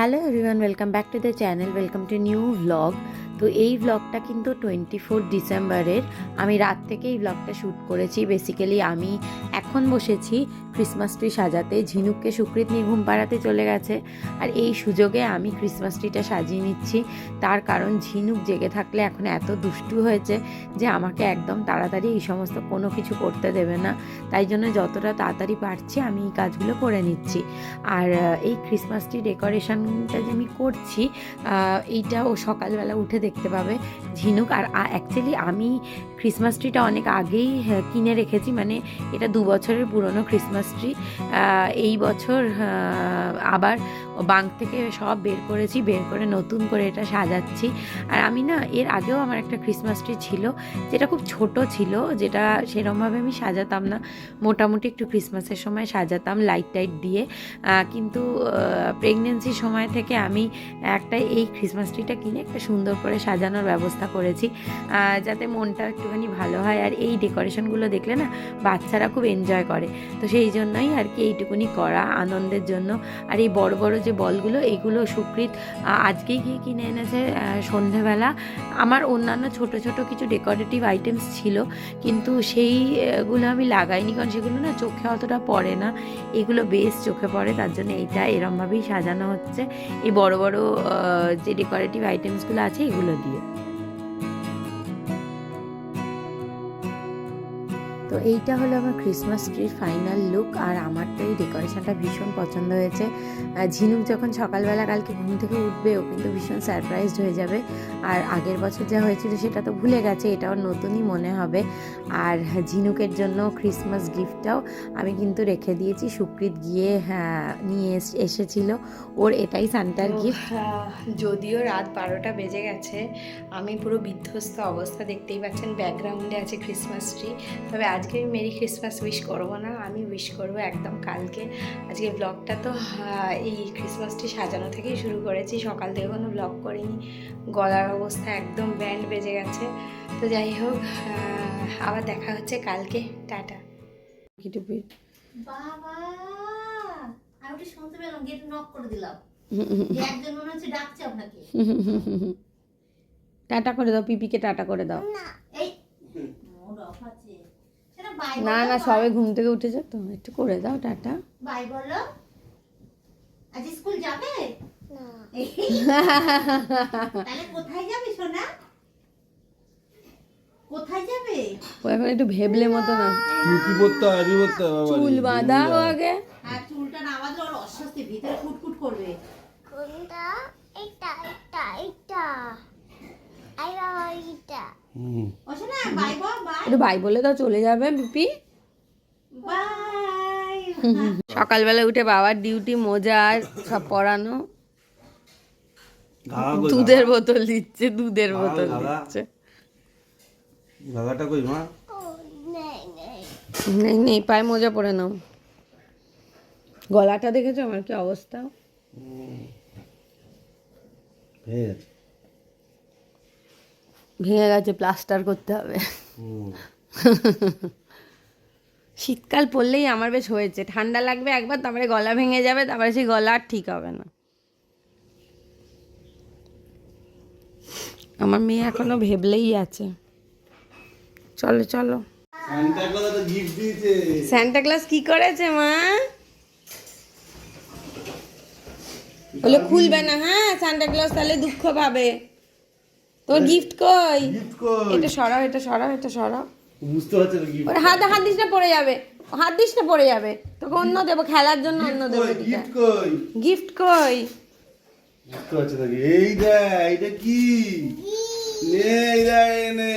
Hello everyone, welcome back to the channel, welcome to new vlog. তো এই ভ্লগটা কিন্তু 24 ডিসেম্বরের। আমি রাত থেকে এই ভ্লগটা শ্যুট করেছি। বেসিক্যালি আমি এখন বসেছি ক্রিসমাস ট্রি সাজাতে। ঝিনুককে সুকৃত নিয়ে ঘুম পাড়াতে চলে গেছে, আর এই সুযোগে আমি ক্রিসমাস ট্রিটা সাজিয়ে নিচ্ছি। তার কারণ ঝিনুক জেগে থাকলে এখন এত দুষ্টু হয়েছে যে আমাকে একদম তাড়াতাড়ি এই সমস্ত কোনো কিছু করতে দেবে না। তাই জন্য যতটা তাড়াতাড়ি পারছি আমি এই কাজগুলো করে নিচ্ছি। আর এই ক্রিসমাস ট্রি ডেকোরেশনটা যে আমি করছি, এইটা ও সকালবেলা উঠে দেখতে পাবে ঝিনুক। আর অ্যাকচুয়ালি আমি ক্রিসমাস ট্রিটা অনেক আগেই কিনে রেখেছি, মানে এটা 2 বছরের পুরনো ক্রিসমাস ট্রি। এই বছর আবার বাঙ্ক থেকে সব বের করেছি, বের করে নতুন করে এটা সাজাচ্ছি। আর আমি না এর আগেও আমার একটা ক্রিসমাস ট্রি ছিল, যেটা খুব ছোট ছিল, যেটা সেরকমভাবে আমি সাজাতাম না, মোটামুটি একটু ক্রিসমাসের সময় সাজাতাম লাইট টাইট দিয়ে। কিন্তু প্রেগনেন্সির সময় থেকে আমি একটা এই ক্রিসমাস ট্রিটা কিনে একটা সুন্দর করে সাজানোর ব্যবস্থা করেছি, যাতে মনটা একটুখানি ভালো হয়। আর এই ডেকোরেশনগুলো দেখলে না বাচ্চারা খুব এনজয় করে, তো সেই জন্যই আর কি এইটুকুনি করা আনন্দের জন্য। আর এই বড় বড় যে বলগুলো, এইগুলো সুকৃত আজকেই গিয়ে কিনে এনেছে সন্ধেবেলা। আমার অন্যান্য ছোট ছোট কিছু ডেকোরেটিভ আইটেমস ছিল, কিন্তু সেইগুলো আমি লাগাইনি, কারণ সেগুলো না চোখে অতটা পড়ে না, এগুলো বেশ চোখে পড়ে। তার জন্য এইটা এরমভাবেই সাজানো হচ্ছে, এই বড় বড় যে ডেকোরেটিভ আইটেমসগুলো আছে এগুলো দিয়ে। তো এইটা হলো আমার ক্রিসমাস ট্রির ফাইনাল লুক। আর আমার তো এই ডেকোরেশনটা ভীষণ পছন্দ হয়েছে। ঝিনুক যখন সকালবেলা কালকে ঘুম থেকে উঠবে, ও কিন্তু ভীষণ সারপ্রাইজড হয়ে যাবে। আর আগের বছর যা হয়েছিল সেটা তো ভুলে গেছে, এটাও নতুনই মনে হবে। আর ঝিনুকের জন্য ক্রিসমাস গিফটটাও আমি কিন্তু রেখে দিয়েছি, সুকৃত গিয়ে নিয়ে এসেছিল, ওর এটাই সান্টার গিফট। যদিও রাত 12টা বেজে গেছে, আমি পুরো বিধ্বস্ত অবস্থা, দেখতেই পাচ্ছেন ব্যাকগ্রাউন্ডে আছে ক্রিসমাস ট্রি। তবে আজকে আমি মেরি ক্রিসমাস উইশ করবো না, আমি উইশ করবো একদম কালকে। আজকে ব্লগটা তো এই ক্রিসমাস ট্রি সাজানো থেকেই শুরু করেছি, সকাল থেকে কোনো ব্লগ করিনি, গলার অবস্থা একদম ব্যান্ড বেজে গেছে। তো যাই হোক, আবার দেখা হচ্ছে কালকে, টাটা। বাবা, আমি ওটা শুনতে পেলাম, গেট নক করে দিলাম, একজন মনে হচ্ছে ডাকছে আপনাকে। টাটা করে দাও, পিপিকে টাটা করে দাও। এই মোড অফ আছে, সেটা বাই না না, সবে ঘুম থেকে উঠেছে তো, একটু করে দাও টাটা। বাই বলো। আজ স্কুল যাবে না? তাহলে কোথায় যাবে সোনা, কোথায় যাবে? ও এখন একটু ভেবলে মতো না, কি করতে হবে বাবা, চুল বাঁধাও আগে। আর চুলটা না বাঁধলে ওর অস্বস্তি, ভিতরে কুটকুট করবে। কোনটা? এটা এটা এটা আই বাবা এটা। ও সোনা বাই বল, বাই একটু বাই বলে দাও, চলে যাবে পিপি। বাই। সকালবেলা উঠে বাবার ডিউটি, মোজা সব পরানো, দুধের বোতল দিচ্ছে, দুধের বোতল দিচ্ছে। গাগাটা কই মা? ও নেই নেই নেই নেই, পায়ে মোজা পরে নাও। গলাটা দেখেছো আমার কি অবস্থা? ভেঙে গেছে, প্লাস্টার করতে হবে। শীতকাল পড়লেই আমার বেশ হয়েছে, ঠান্ডা লাগবে একবার, তারপরে গলা ভেঙে যাবে, তারপরে সেই গলা আর ঠিক হবে না। আমার মেয়ে এখনো ভেবলেই আছে। চলো চলো। সান্টা ক্লজ তো গিফট দিয়েছে। সান্টা ক্লজ কি করেছে মা? বলে খুলবে না, হ্যাঁ সান্টা ক্লজ তাহলে দুঃখ পাবে। তোর গিফট কই? গিফট কই? এটা সরাও, এটা সরাও, এটা সরাও। বুঝতে পারছ না গিফট। ওরে হাত দিস না, পড়ে যাবে, হাত দিস না, পড়ে যাবে। তোকে অন্য দেবো, খেলার জন্য অন্য দেবো। গিফট কই? গিফট কই? বুঝতে পারছ না, এই দেখ এটা কি? নে এই দেখ নে।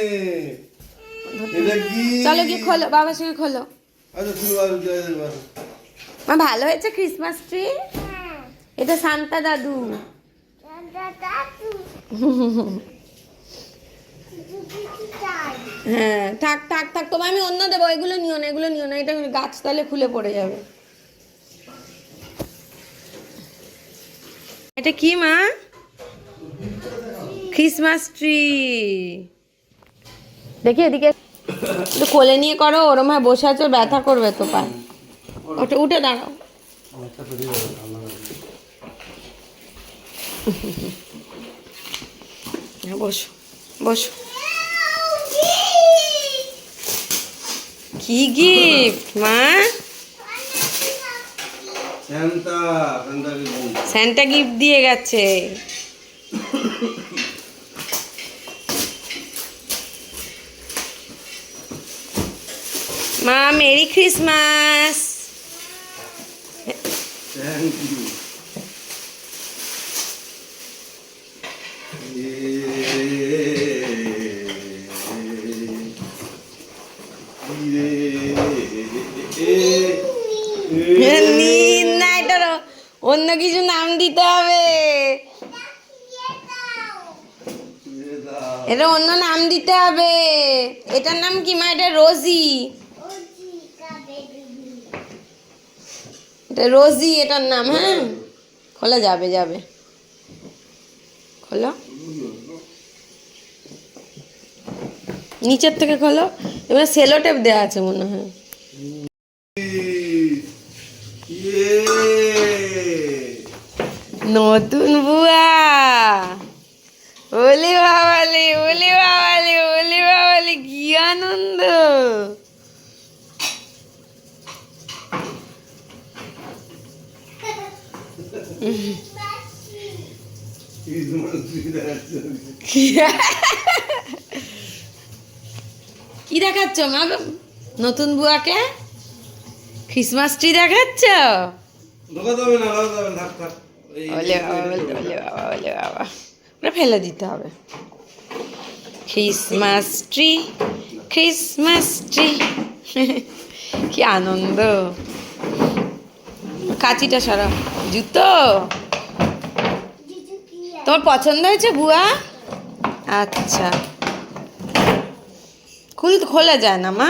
এটা কি? চলো গিয়ে খোলো, বাবার সঙ্গে খোলো। আচ্ছা শুরু করো। মা ভালো হয়েছে ক্রিসমাস ট্রি? এটা সান্তা দাদু। দাদু হ্যাঁ থাক থাক থাক, তোমায় আমি অন্য দেবো, এগুলো নিও না, এগুলো নিও না, এটা গাছ তাহলে খুলে পড়ে যাবে। এটা কি মা? Christmas tree. দেখি এদিকে একটু কোলে নিয়ে করো, ওরম হয় বসে আছো, ব্যথা করবে তো পায়ে। ওটা উঠে দাঁড়াও। বসো বসো। কি গিফট মা? স্যান্টা গিফট দিয়ে গেছে। মা মেরি ক্রিসমাস। Thank you. না, এটার অন্য কিছু নাম দিতে হবে। এটা অন্য নাম দিতে হবে। এটার নাম কি মা? এটা রোজি। এটা রোজি এটার নাম। হ্যাঁ, খোলা যাবে যাবে, খোলো নিচের থেকে খোলো। এবার সেলো টেপ দেওয়া আছে মনে হয়। নতুন বুয়া। ওলে বাবালে, ওলে বাবালে, ওলে বাবালে, কি আনন্দ। কি দেখাচ্ছ মা নতুন বুয়াকে? ক্রিসমাস ট্রি দেখাচ্ছ? ওলে বাবা, ওলে বাবা, ওলে বাবা, ওটা ফেলে দিতে হবে। ক্রিসমাস ট্রি, ক্রিসমাস ট্রি, কি আনন্দ। কাঁচিটা সরা। জুতো তোর পছন্দ হয়েছে বুয়া? আচ্ছা, খোলা যায় না মা।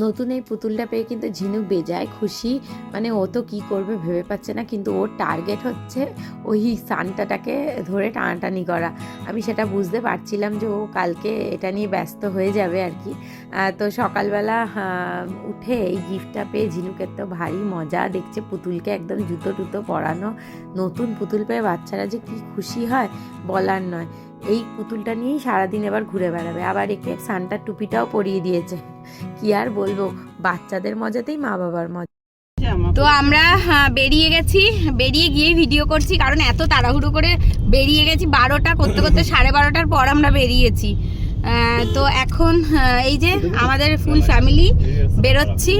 নতুন এই পুতুলটা পেয়ে কিন্তু ঝিনুক বেজায় খুশি। মানে ও তো কী করবে ভেবে পাচ্ছে না, কিন্তু ওর টার্গেট হচ্ছে ওই সান্টাটাকে ধরে টানাটানি করা। আমি সেটা বুঝতে পারছিলাম যে ও কালকে এটা নিয়ে ব্যস্ত হয়ে যাবে আর কি। তো সকালবেলা উঠে এই গিফটটা পেয়ে ঝিনুকের তো ভারী মজা। দেখছে পুতুলকে একদম জুতো টুতো পরানো। নতুন পুতুল পেয়ে বাচ্চারা যে কী খুশি হয় বলার নয়। এই পুতুলটা নিয়েই সারাদিন এবার ঘুরে বেড়াবে। আবার একে সান্টার টুপিটাও পরিয়ে দিয়েছে। কি আর বলবো, বাচ্চাদের মজাতেই মা বাবার মজা। তো আমরা বেরিয়ে গেছি, বেরিয়ে গিয়ে ভিডিও করছি কারণ এত তাড়াহুড়ো করে বেরিয়ে গেছি। 12টা করতে করতে 12:30টার পর আমরা বেরিয়েছি। তো এখন এই যে আমাদের ফুল ফ্যামিলি বেরোচ্ছি।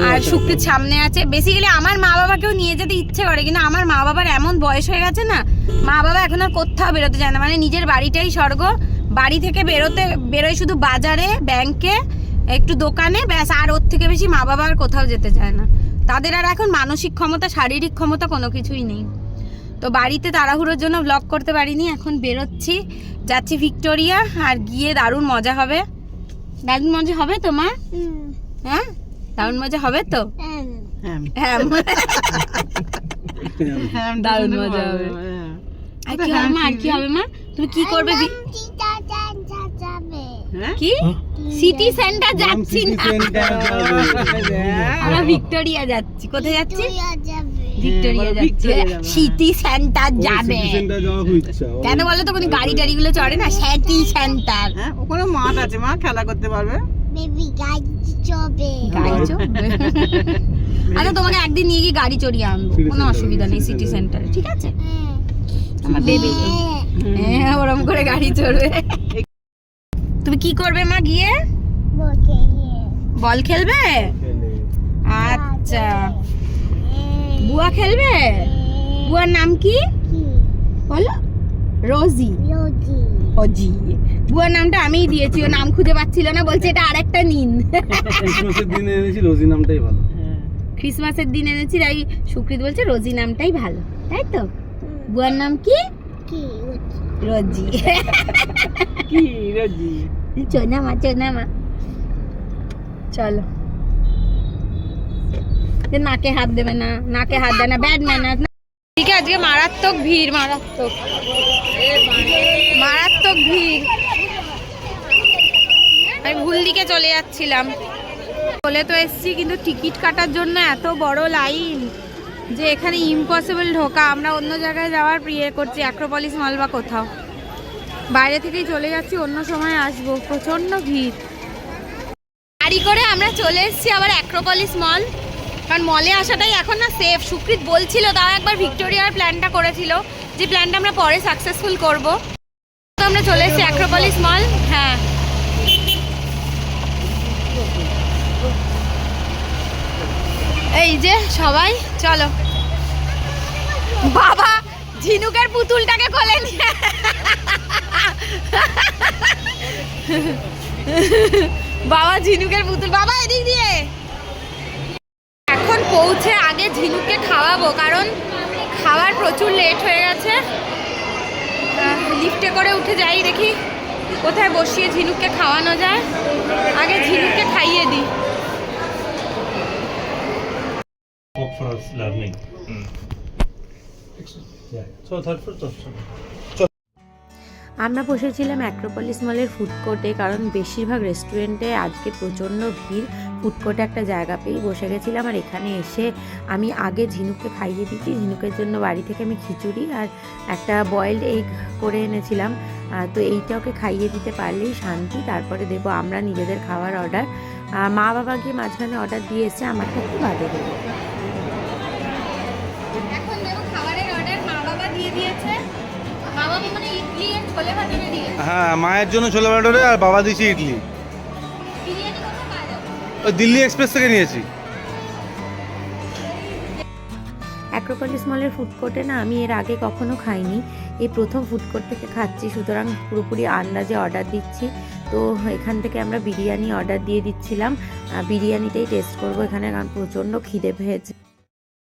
আর সুকৃত সামনে আছে। বেসিক্যালি আমার মা বাবাকেও নিয়ে যেতে ইচ্ছে করে, কিন্তু আমার মা বাবার এমন বয়স হয়ে গেছে না, মা বাবা এখন আর কোথাও বেরোতে চায় না। মানে নিজের বাড়িটাই স্বর্গ। বাড়ি থেকে বেরোয় শুধু বাজারে, ব্যাংকে, একটু দোকানে, ব্যাস। আর ওর থেকে বেশি মা বাবা আর কোথাও যেতে চায় না। তাদের আর এখন মানসিক ক্ষমতা, শারীরিক ক্ষমতা কোনো কিছুই নেই। তো বাড়িতে তাড়াহুড়োর জন্য ব্লগ করতে পারিনি। এখন বেরোচ্ছি, যাচ্ছি ভিক্টোরিয়া। আর গিয়ে দারুণ মজা হবে। দারুণ মজা হবে তো মা? হ্যাঁ, দারুণ মজা হবে তো। হ্যাঁ, দারুণ মজা হবে। আর কি হবে মা? আর কি হবে মা? তুমি কি করবে? কি সিটি সেন্টার যাচ্ছি না, আমরা ভিক্টোরিয়া যাচ্ছি। কোথায় যাচ্ছি? ভিক্টোরিয়া যাচ্ছে। সিটি সেন্টার যাবে কেন বলো তো? কোনো গাড়ি টাড়ি গুলো চড়ে না। সিটি সেন্টার, ওখানে মাঠ আছে, মা খেলা করতে পারবে। আচ্ছা, তোমাকে একদিন নিয়ে গিয়ে গাড়ি চড়িয়ে আনবো, কোনো অসুবিধা নেই সিটি সেন্টারে, ঠিক আছে? আমার বেবি ওরম করে গাড়ি চড়বে। তুমি কি করবে মা গিয়ে? বল খেলবে? আচ্ছা, বুয়া খেলবে? বুয়ার নাম কি বলো? রোজি। রোজি, বুয়ার নামটা আমিই দিয়েছি। ও নাম খুঁজে পাচ্ছিল না, বলছে এটা আরেকটা নিন। ক্রিসমাসের দিন এনেছি, রোজি নামটাই ভালো। ক্রিসমাসের দিন এনেছি, তাই সুকৃত বলছে রোজি নামটাই ভালো, তাই তো? বুয়ার নাম কি? রোজি। কি রোজি? চোনামা, চোনামা। চলো, নাকে হাত দেবে না, নাকে হাত দেয় না, ব্যাড ম্যানার্স। ঠিক আছে, আজকে মারাত্মক ভিড়, মারাত্মক মারাত্মক ভিড়। আমি ভুল দিকে চলে যাচ্ছিলাম। চলে তো এসছি, কিন্তু টিকিট কাটার জন্য এত বড় লাইন। যে এখানে ইম্পসিবল ঢোকা, আমরা অন্য জায়গায় যাওয়ার প্রিয় করছি, অ্যাক্রোপলিস মল বা কোথাও বাইরে থেকেই চলে যাচ্ছি, অন্য সময় আসবো, প্রচণ্ড ভিড়। গাড়ি করে আমরা চলে এসেছি আবার অ্যাক্রোপলিস মল, কারণ মলে আসাটাই এখন না সেফ। সুকৃত বলছিল, তাও একবার ভিক্টোরিয়ার প্ল্যানটা করেছিল, যে প্ল্যানটা আমরা পরে সাকসেসফুল করব। তো আমরা চলে এসেছি অ্যাক্রোপলিস মল। হ্যাঁ, এই যে সবাই চলো। বাবা ঝিনুকের পুতুলটাকে কোলে নিয়ে বাবা ঝিনুকের পুতুল, বাবা এদিক দিয়ে। এখন পৌঁছে আগে ঝিনুককে খাওয়াবো, কারণ খাওয়ার প্রচুর লেট হয়ে গেছে। লিফটে করে উঠে যাই, দেখি কোথায় বসিয়ে ঝিনুককে খাওয়ানো যায়। আগে ঝিনুককে খাইয়ে দিই। for us learning. Yeah. So third floor. আমরা বসেছিলাম অ্যাক্রোপলিস মলের ফুড কোর্টে, কারণ বেশিরভাগ রেস্টুরেন্টে আজকে প্রচণ্ড ভিড়। ফুড কোর্টে একটা জায়গা পেয়েই বসে গেছিলাম। আর এখানে এসে আমি আগে ঝিনুককে খাইয়ে দিচ্ছি। ঝিনুকের জন্য বাড়ি থেকে আমি খিচুড়ি আর একটা বয়েলড এগ করে এনেছিলাম, তো এইটা ওকে খাইয়ে দিতে পারলেই শান্তি। তারপরে দেবো আমরা নিজেদের খাওয়ার অর্ডার। মা বাবা গিয়ে মাঝখানে অর্ডার দিয়ে এসে, আমারটা একটু বাদে দেবো। এখন দেবো খাবারের অর্ডার, মা বাবা দিয়ে দিয়েছে। মা বাবা মানে ইডলি আর ছোলে ভাটুরে দিয়েছে। হ্যাঁ, মায়ের জন্য ছোলে ভাটুরে আর বাবা দিয়েছে ইডলি। বিরিয়ানি কোথায় পাওয়া যাবে? ওই দিল্লি এক্সপ্রেস থেকে নিয়েছি। অ্যাক্রোপলিস মলের ফুড কোর্টে না আমি এর আগে কখনো খাইনি, এই প্রথম ফুড কোর্ট থেকে খাচ্ছি, সুতরাং পুরোপুরি আন্দাজে অর্ডার দিচ্ছি। তো এখান থেকে আমরা বিরিয়ানি অর্ডার দিয়ে দিচ্ছিলাম, বিরিয়ানিটাই টেস্ট করবো এখানে, কারণ প্রচণ্ড খিদে পেয়েছে।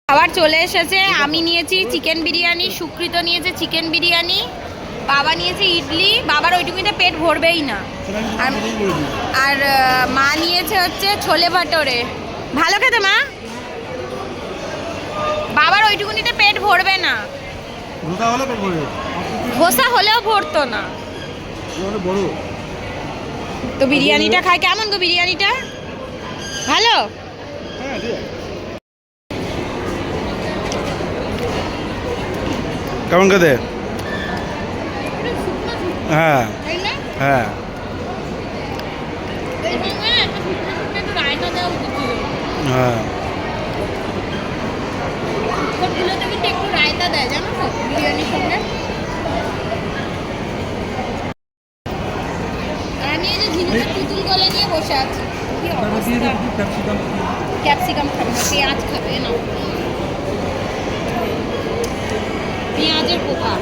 খাবার চলে এসেছে। আমি নিয়েছি চিকেন বিরিয়ানি, সুকৃত নিয়েছে চিকেন বিরিয়ানি, বাবা নিয়েছে ইডলি। বাবার ওইটুকুতে পেট ভরবেই না। আর মা নিয়েছে হচ্ছে ছোলে ভাটুরে। ভালো খেতে মা? বাবার ওইটুকুনিতে পেট ভরবে না, ধোসা হলেও ভরতো না। তো বিরিয়ানিটা খাই। কেমন গো বিরিয়ানিটা? ভালো? কেমন খেতে? হ্যাঁ হ্যাঁ, হ্যাঁ একটু রায়তা দেয় জানো তো বিরিয়ানির সঙ্গে। আমি এই যে ঝিনুকের পুতুল গলে নিয়ে বসে আছি। ক্যাপসিকাম খাবে না, পেঁয়াজ খাবে না, পেঁয়াজের পোকা।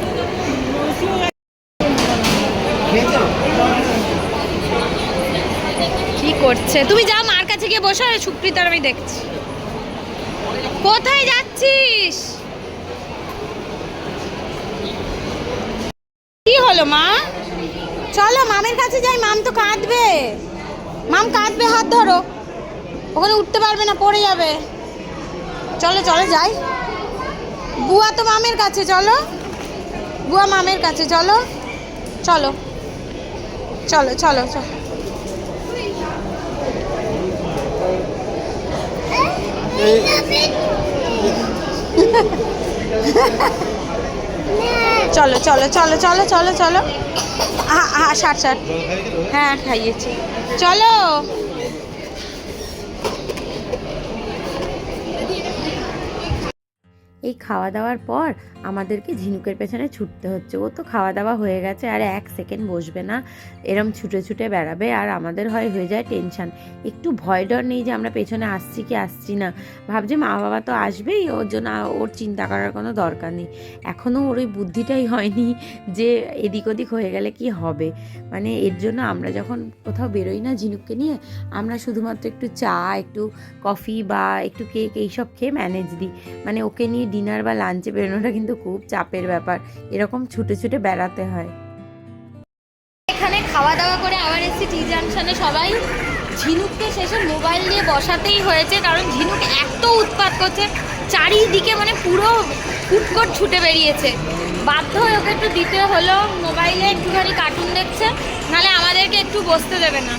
কি করছে? তুমি যাও মার কাছে গিয়ে বসো, সুকৃত আর আমি দেখছি। কোথায় যাচ্ছিস? কি হলো মা? চলো মামের কাছে যাই, মাম তো কাঁদবে। মাম কাঁদবে, হাত ধরো, ওখানে উঠতে পারবে না, পড়ে যাবে। চলো চলো যাই। বুয়া তো মামের কাছে, চলো বুয়া মামের কাছে, চলো চলো চলো চলো চলো। চলো চলো চলো চলো চলো চলো। হ্যাঁ 60 হ্যাঁ খাইয়েছি, চলো। এই খাওয়া দাওয়ার পর আমাদেরকে ঝিনুকের পেছনে ছুটতে হচ্ছে। ও তো খাওয়া দাওয়া হয়ে গেছে, আর 1 সেকেন্ড বসবে না, এরম ছুটে ছুটে বেড়াবে। আর আমাদের হয়ে যায় টেনশান। একটু ভয় ডর নেই যে আমরা পেছনে আসছি কি আসছি না, ভাবছি মা বাবা তো আসবেই, ওর জন্য ওর চিন্তা করার কোনো দরকার নেই। এখনও ওর ওই বুদ্ধিটাই হয়নি যে এদিক ওদিক হয়ে গেলে কি হবে। মানে এর জন্য আমরা যখন কোথাও বেরোই না ঝিনুককে নিয়ে, আমরা শুধুমাত্র একটু চা, একটু কফি বা একটু কেক এইসব খেয়ে ম্যানেজ দিই। মানে ওকে নিয়ে ডিনার বা লাঞ্চে বেরোনোটা কিন্তু খুব চাপের ব্যাপার, এরকম ছুটে ছুটে বেড়াতে হয়। এখানে খাওয়া দাওয়া করে আবার এসেছি টি জাংশনে সবাই। ঝিনুককে শেষে মোবাইল দিয়ে বসাতেই হয়েছে, কারণ ঝিনুক এত উৎপাত করছে চারিদিকে, মানে পুরো ফুটকট ছুটে বেরিয়েছে। বাধ্য হয়ে ওকে একটু দিতে হলো, মোবাইলে একটুখানি কার্টুন দেখছে, নাহলে আমাদেরকে একটু বসতে দেবে না।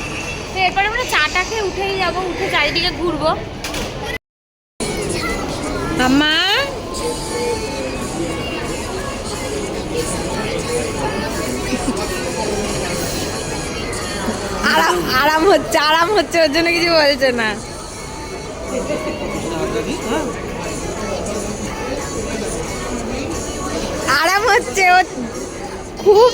তো এরপরে আমরা চাটা খেয়ে উঠেই যাবো, উঠে চারিদিকে ঘুরবো। আম্মা আরাম হচ্ছে ওর জন্য কিছু বলছে না। আরাম হচ্ছে ও খুব।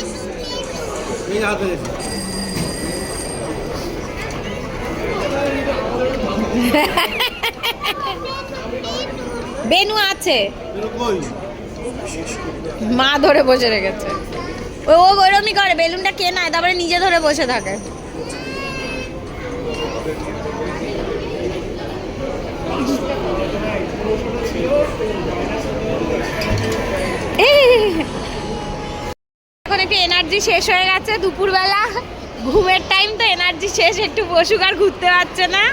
বেনু আছে, মা ধরে বসে রেখেছে। ও ওরমই করে, বেলুনটা কে নেয় তারপরে নিজে ধরে বসে থাকে। এখন একটু এনার্জি শেষ হয়ে গেছে, দুপুরবেলা ঘুমের টাইম তো, এনার্জি শেষ, একটু বসুক, আর ঘুরতে পারছে না।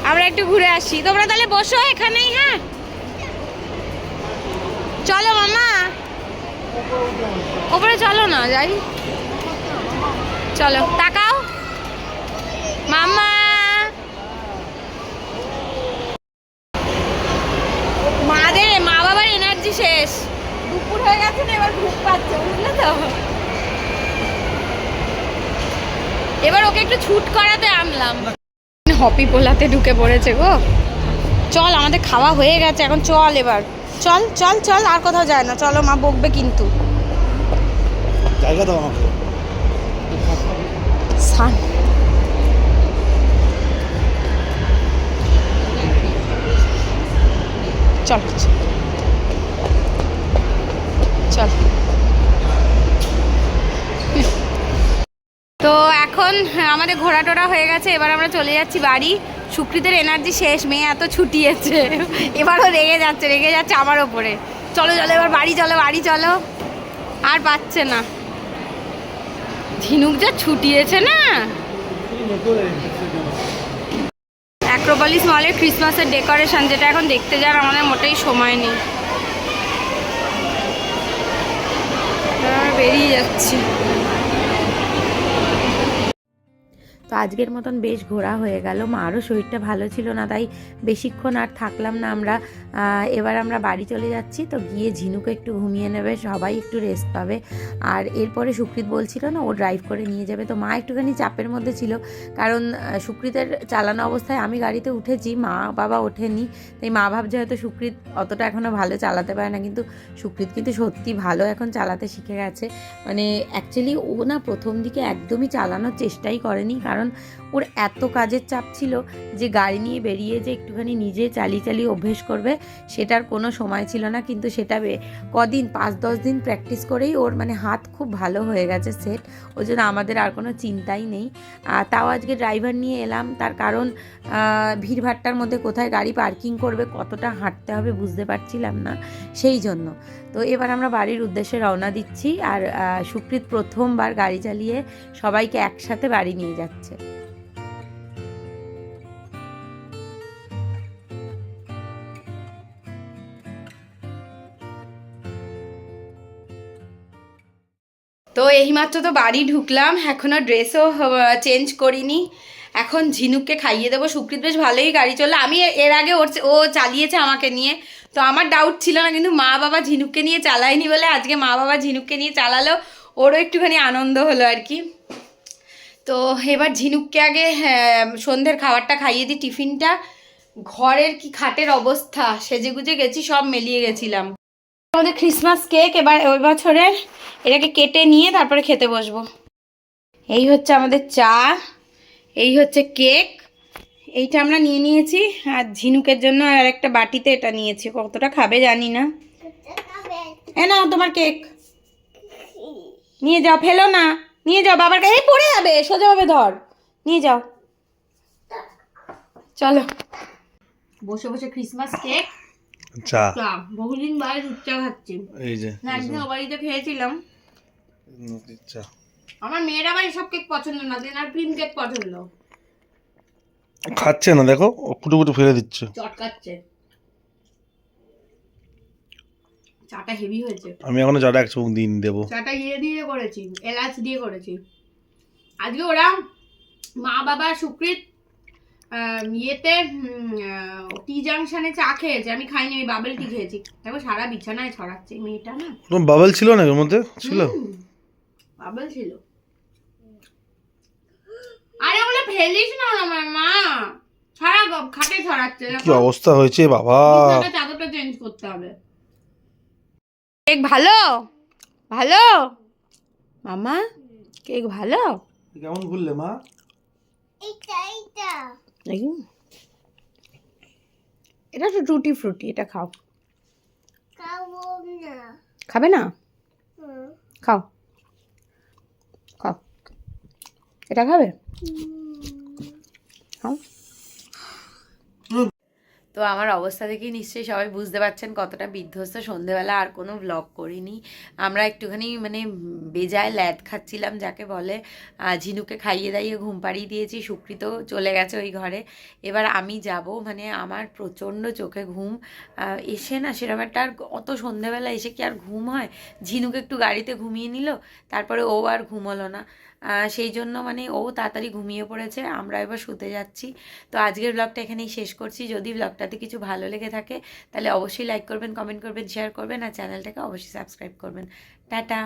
আমরা একটু ঘুরে আসি, তোমরা তাহলে বসো এখানেই। হ্যাঁ চলো মামা, ওপরে চলো না, যাই চলো, তাকাও মামা। মা বাবার এনার্জি শেষ, দুপুর হয়ে গেছে না, এবার ঘুম পাচ্ছে, বুঝলে তো। এবার ওকে একটু ছুট করাতে আনলাম। হপি পোলাতে ঢুকে পড়েছে গো। চল, আমাদের খাওয়া হয়ে গেছে, এখন চল এবার, চল চল চল, আর কোথাও যায় না, চলো, মা বকবে কিন্তু। জায়গা দাও আমাকে। চল চল। তো এখন আমাদের ঘোরা টোরা হয়ে গেছে, এবার আমরা চলে যাচ্ছি বাড়ি। সুকৃতের এনার্জি শেষ, মেয়ে এত ছুটিয়েছে, এবারও রেগে যাচ্ছে আমার ওপরে। চলো চলো এবার বাড়ি চলো, বাড়ি চলো, আর পাচ্ছে না। ঝিনুক যা ছুটিয়েছে না। অ্যাক্রোপলিস মলের ক্রিসমাসের ডেকোরেশন, যেটা এখন দেখতে যাওয়ার আমাদের মোটেই সময় নেই, বেরিয়ে যাচ্ছি। তো আজকের মতন বেশ ঘোরা হয়ে গেল। মারও শরীরটা ভালো ছিল না, তাই বেশিক্ষণ আর থাকলাম না আমরা। এবার আমরা বাড়ি চলে যাচ্ছি। তো গিয়ে ঝিনুকে একটু ঘুমিয়ে নেবে, সবাই একটু রেস্ট পাবে। আর এরপরে সুকৃত বলছিল না ও ড্রাইভ করে নিয়ে যাবে, তো মা একটুখানি চাপের মধ্যে ছিল, কারণ সুকৃতের চালানো অবস্থায় আমি গাড়িতে উঠেছি, মা বাবা ওঠেনি, তাই মা ভাবছে হয়তো সুকৃত অতটা এখনও ভালো চালাতে পারে না, কিন্তু সুকৃত কিন্তু সত্যি ভালো এখন চালাতে শিখে গেছে। মানে অ্যাকচুয়ালি ও না প্রথম দিকে একদমই চালানোর চেষ্টাই করেনি, কারণ ওর এত কাজের চাপ ছিল যে গাড়ি নিয়ে বেরিয়ে যে একটুখানি নিজে চালিয়ে অভ্যেস করবে সেটার কোনো সময় ছিল না। কিন্তু সেটা কদিন 5-10 দিন প্র্যাকটিস করেই ওর মানে হাত খুব ভালো হয়ে গেছে সেট, ওই জন্য আমাদের আর কোনো চিন্তাই নেই। তাও আজকে ড্রাইভার নিয়ে এলাম, তার কারণ ভিড়ভাট্টার মধ্যে কোথায় গাড়ি পার্কিং করবে, কতটা হাঁটতে হবে বুঝতে পারছিলাম না, সেই জন্য। তো এবার আমরা বাড়ির উদ্দেশ্যে রওনা দিচ্ছি। আর সুকৃত প্রথমবার গাড়ি চালিয়ে সবাইকে একসাথে বাড়ি নিয়ে যাচ্ছে। তো এইমাত্র তো বাড়ি ঢুকলাম, এখনও ড্রেসও চেঞ্জ করিনি। এখন ঝিনুককে খাইয়ে দেবো। সুকৃত বেশ ভালোই গাড়ি চললো, আমি এর আগে ও চালিয়েছে আমাকে নিয়ে, তো আমার ডাউট ছিল না, কিন্তু মা বাবা ঝিনুককে নিয়ে চালায়নি বলে আজকে মা বাবা ঝিনুককে নিয়ে চালালো, ওরও একটুখানি আনন্দ হলো আর কি। তো এবার ঝিনুককে আগে সন্ধ্যের খাবারটা খাইয়ে দিই, টিফিনটা। ঘরের কি খাটের অবস্থা, সেজেগুজে গেছি, সব মেলিয়ে গেছিলাম। আমাদের ক্রিসমাস কেক এবার ওই বছরের, এটাকে কেটে নিয়ে তারপরে খেতে বসবো। এই হচ্ছে আমাদের চা, এই হচ্ছে কেক, এইটা আমরা নিয়ে নিয়েছি, আর ঝিনুকের জন্য আর একটা বাটিতে এটা নিয়েছি, কতটা খাবে জানি না। নাও তোমার কেক, নিয়ে যাও, ফেলো না, নিয়ে যাও, বাবার কাছে পড়ে যাবে, সোজাভাবে ধর, নিয়ে যাও। চলো বসে বসে ক্রিসমাস কেক, চা, বহুদিন বাইরে দুধ চা খাচ্ছি। এই যে না একদিন ও বাড়িতে খেয়েছিলাম। চা, আমার মেয়ের আবার এসব কেক পছন্দ না, আর ক্রিম কেক পছন্দ। খাচ্ছে না, দেখো কুটু কুটু ফেলে দিচ্ছে, চটকাচ্ছে। চাটা হেভি হয়েছে। আমি এখনো চাটা এক চুমুক দিন দেবো। চাটা দিয়ে করেছি, এলাচ দিয়ে করেছি। আজকে ওরা মা বাবা সুকৃত ইয়েতে টি জাংশনে চা খেয়েছে, আমি খাইনি, আমি বাবেল টি খেয়েছি। দেখো সারা বিছানায় ছড়াচ্ছে মেয়েটা না। তোমার বাবেল ছিল না এর মধ্যে? ছিল। বাবল ছিল। আরে ওগুলো ফেলিস না আমার মা, ছাড়া খাটে ছড়াচ্ছে। কি অবস্থা হয়েছে বাবা, চাদরটা চেঞ্জ করতে হবে। কেক ভালো ভালো মামা, কেক ভালো। কেমন ঘুরলে মা? এটা এটা এটা তো টুটি ফ্রুটি, এটা খাও। খাবো না। খাবে না? হুম। খাও খাও, এটা খাবে? খাও। তো আমার অবস্থা দেখে নিশ্চয়ই সবাই বুঝতে পারছেন কতটা বিধ্বস্ত। সন্ধেবেলা আর কোনো ব্লগ করিনি, আমরা একটুখানি মানে বেজায় ল্যাদ খাচ্ছিলাম যাকে বলে। ঝিনুকে খাইয়ে দাইয়ে ঘুম পাড়িয়ে দিয়েছি, সুকৃত চলে গেছে ওই ঘরে। এবার আমি যাব, মানে আমার প্রচণ্ড চোখে ঘুম এসে না, সেরকম একটা আর অত সন্ধেবেলা এসে কি আর ঘুম হয়। ঝিনুকে একটু গাড়িতে ঘুমিয়ে নিল, তারপরে ও আর ঘুমোলো না, সেই জন্য মানে ও তাড়াতাড়ি ঘুমিয়ে পড়েছে, আমরা এবার শুতে যাচ্ছি। তো আজকের ব্লগটা এখানেই শেষ করছি। যদি ব্লগটাতে কিছু ভালো লেগে থাকে তাহলে অবশ্যই লাইক করবেন, কমেন্ট করবেন, শেয়ার করবেন, আর চ্যানেলটাকে অবশ্যই সাবস্ক্রাইব করবেন। টাটা।